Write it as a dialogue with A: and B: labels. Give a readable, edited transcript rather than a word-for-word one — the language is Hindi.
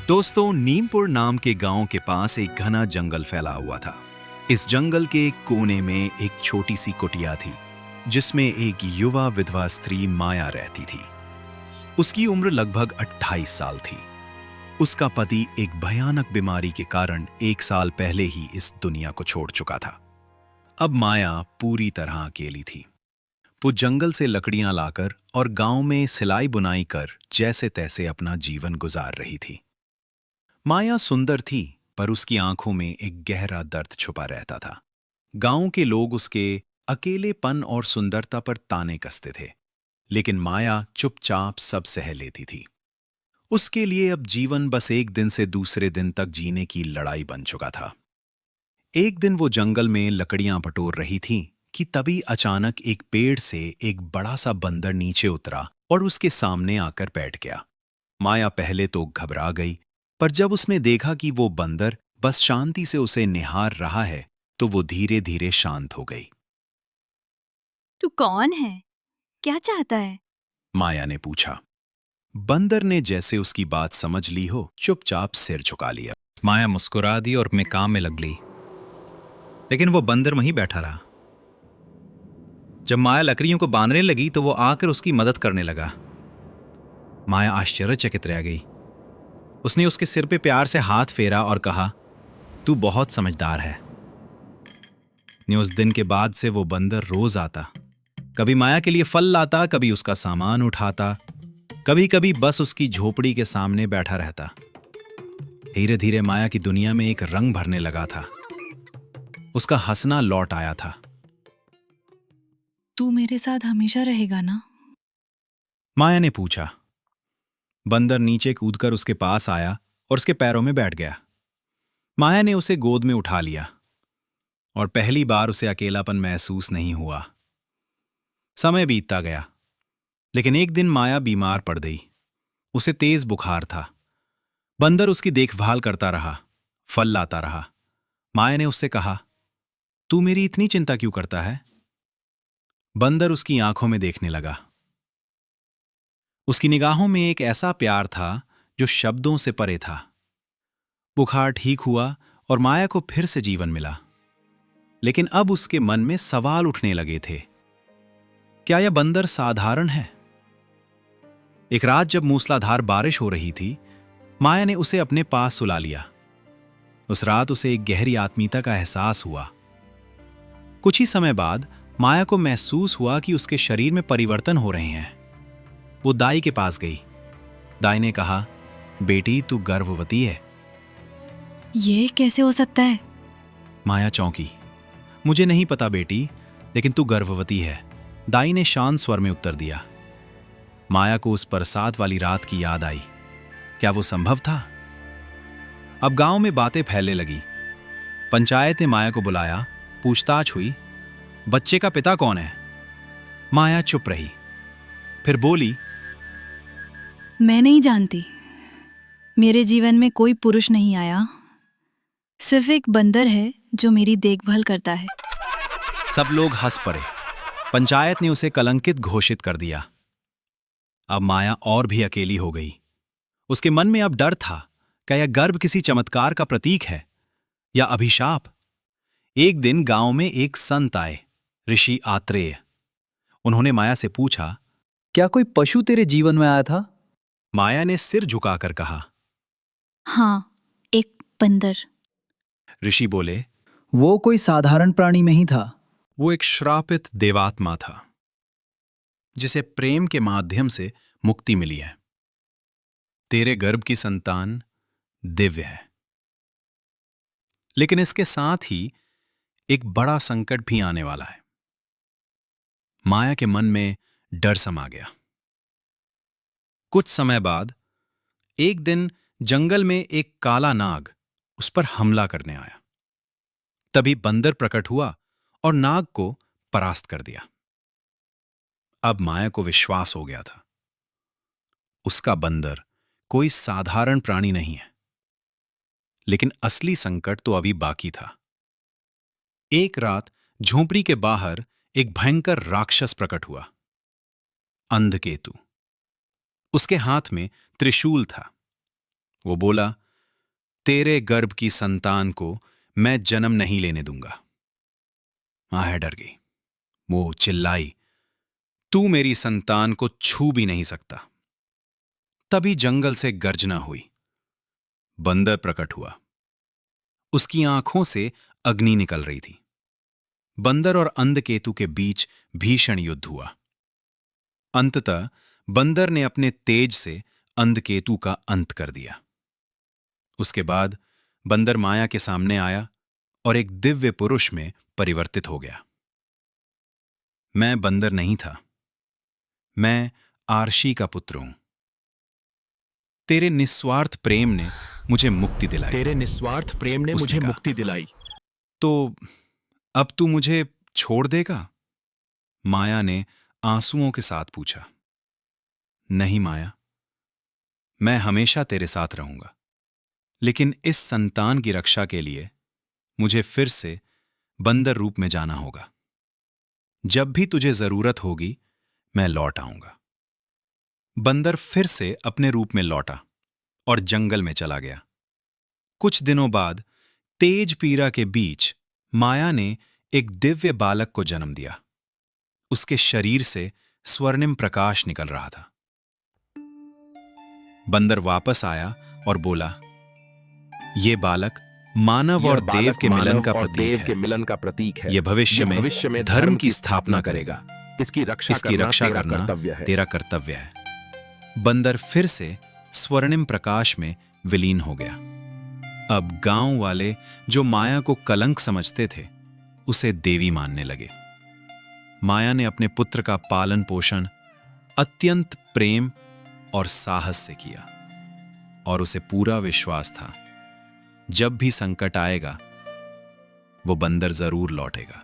A: दोस्तों, नीमपुर नाम के गांव के पास एक घना जंगल फैला हुआ था। इस जंगल के एक कोने में एक छोटी सी कुटिया थी, जिसमें एक युवा विधवा स्त्री माया रहती थी। उसकी उम्र लगभग 28 साल थी। उसका पति एक भयानक बीमारी के कारण 1 साल पहले ही इस दुनिया को छोड़ चुका था। अब माया पूरी तरह अकेली थी। वो जंगल से लकड़ियां लाकर और गांव में सिलाई बुनाई कर जैसे तैसे अपना जीवन गुजार रही थी। माया सुंदर थी, पर उसकी आंखों में एक गहरा दर्द छुपा रहता था। गांव के लोग उसके अकेलेपन और सुंदरता पर ताने कसते थे, लेकिन माया चुपचाप सब सह लेती थी। उसके लिए अब जीवन बस एक दिन से दूसरे दिन तक जीने की लड़ाई बन चुका था। एक दिन वो जंगल में लकड़ियां बटोर रही थी कि तभी अचानक एक पेड़ से एक बड़ा सा बंदर नीचे उतरा और उसके सामने आकर बैठ गया। माया पहले तो घबरा गई, पर जब उसने देखा कि वो बंदर बस शांति से उसे निहार रहा है, तो वो धीरे धीरे शांत हो गई।
B: तू कौन है? क्या चाहता है?
A: माया ने पूछा। बंदर ने जैसे उसकी बात समझ ली हो, चुपचाप सिर झुका लिया।
C: माया मुस्कुरा दी और अपने काम में लग ली, लेकिन वो बंदर वहीं बैठा रहा। जब माया लकड़ियों को बांधने लगी तो वो आकर उसकी मदद करने लगा। माया आश्चर्यचकित रह गई। उसने उसके सिर पे प्यार से हाथ फेरा और कहा, तू बहुत समझदार है। उस दिन के बाद से वो बंदर रोज आता, कभी माया के लिए फल लाता, कभी उसका सामान उठाता, कभी कभी बस उसकी झोपड़ी के सामने बैठा रहता। धीरे धीरे माया की दुनिया में एक रंग भरने लगा था। उसका हंसना लौट आया था।
B: तू मेरे साथ हमेशा रहेगा ना?
A: माया ने पूछा। बंदर नीचे कूदकर उसके पास आया और उसके पैरों में बैठ गया। माया ने उसे गोद में उठा लिया और पहली बार उसे अकेलापन महसूस नहीं हुआ। समय बीतता गया, लेकिन एक दिन माया बीमार पड़ गई। उसे तेज बुखार था। बंदर उसकी देखभाल करता रहा, फल लाता रहा। माया ने उससे कहा, तू मेरी इतनी चिंता क्यों करता है? बंदर उसकी आंखों में देखने लगा। उसकी निगाहों में एक ऐसा प्यार था जो शब्दों से परे था। बुखार ठीक हुआ और माया को फिर से जीवन मिला, लेकिन अब उसके मन में सवाल उठने लगे थे। क्या यह बंदर साधारण है? एक रात जब मूसलाधार बारिश हो रही थी, माया ने उसे अपने पास सुला लिया। उस रात उसे एक गहरी आत्मीयता का एहसास हुआ। कुछ ही समय बाद माया को महसूस हुआ कि उसके शरीर में परिवर्तन हो रहे हैं। वो दाई के पास गई। दाई ने कहा, बेटी, तू गर्भवती है।
B: ये कैसे हो सकता है?
A: माया चौंकी। मुझे नहीं पता बेटी, लेकिन तू गर्भवती है, दाई ने शांत स्वर में उत्तर दिया। माया को उस बरसात वाली रात की याद आई। क्या वो संभव था? अब गांव में बातें फैलने लगी। पंचायत ने माया को बुलाया, पूछताछ हुई, बच्चे का पिता कौन है? माया चुप रही, फिर बोली,
B: मैं नहीं जानती। मेरे जीवन में कोई पुरुष नहीं आया, सिर्फ एक बंदर है जो मेरी देखभाल करता है।
A: सब लोग हंस पड़े। पंचायत ने उसे कलंकित घोषित कर दिया। अब माया और भी अकेली हो गई। उसके मन में अब डर था, क्या यह गर्भ किसी चमत्कार का प्रतीक है या अभिशाप? एक दिन गांव में एक संत आए, ऋषि आत्रेय। उन्होंने माया से पूछा,
D: क्या कोई पशु तेरे जीवन में आया था?
A: माया ने सिर झुकाकर कहा,
B: हाँ, एक बंदर।
A: ऋषि बोले,
D: वो कोई साधारण प्राणी नहीं था।
A: वो एक श्रापित देवात्मा था, जिसे प्रेम के माध्यम से मुक्ति मिली है। तेरे गर्भ की संतान दिव्य है, लेकिन इसके साथ ही एक बड़ा संकट भी आने वाला है। माया के मन में डर समा गया। कुछ समय बाद एक दिन जंगल में एक काला नाग उस पर हमला करने आया। तभी बंदर प्रकट हुआ और नाग को परास्त कर दिया। अब माया को विश्वास हो गया था, उसका बंदर कोई साधारण प्राणी नहीं है। लेकिन असली संकट तो अभी बाकी था। एक रात झोपड़ी के बाहर एक भयंकर राक्षस प्रकट हुआ, अंधकेतु। उसके हाथ में त्रिशूल था। वो बोला, तेरे गर्भ की संतान को मैं जन्म नहीं लेने दूंगा। माया डर गई। वो चिल्लाई, तू मेरी संतान को छू भी नहीं सकता। तभी जंगल से गर्जना हुई। बंदर प्रकट हुआ। उसकी आंखों से अग्नि निकल रही थी। बंदर और अंधकेतु के बीच भीषण युद्ध हुआ। अंततः बंदर ने अपने तेज से अंधकेतु का अंत कर दिया। उसके बाद बंदर माया के सामने आया और एक दिव्य पुरुष में परिवर्तित हो गया। मैं बंदर नहीं था, मैं आर्शी का पुत्र हूं। तेरे निस्वार्थ प्रेम ने मुझे मुक्ति दिलाई।
E: तेरे निस्वार्थ प्रेम ने
A: उसने
E: मुझे
A: कहा।
E: मुक्ति दिलाई।
A: तो अब तू मुझे छोड़ देगा? माया ने आंसुओं के साथ पूछा। नहीं माया, मैं हमेशा तेरे साथ रहूंगा, लेकिन इस संतान की रक्षा के लिए मुझे फिर से बंदर रूप में जाना होगा। जब भी तुझे जरूरत होगी मैं लौट आऊंगा। बंदर फिर से अपने रूप में लौटा और जंगल में चला गया। कुछ दिनों बाद तेज पीरा के बीच माया ने एक दिव्य बालक को जन्म दिया। उसके शरीर से स्वर्णिम प्रकाश निकल रहा था। बंदर वापस आया और बोला, यह बालक मानव और देव के मिलन का प्रतीक है। यह भविष्य में धर्म की स्थापना करेगा।
E: इसकी रक्षा करना
A: तेरा कर्तव्य है। बंदर फिर से स्वर्णिम प्रकाश में विलीन हो गया। अब गांव वाले जो माया को कलंक समझते थे, उसे देवी मानने लगे। माया ने अपने पुत्र का पालन पोषण अत्यंत प्रेम और साहस से किया और उसे पूरा विश्वास था, जब भी संकट आएगा वो बंदर जरूर लौटेगा।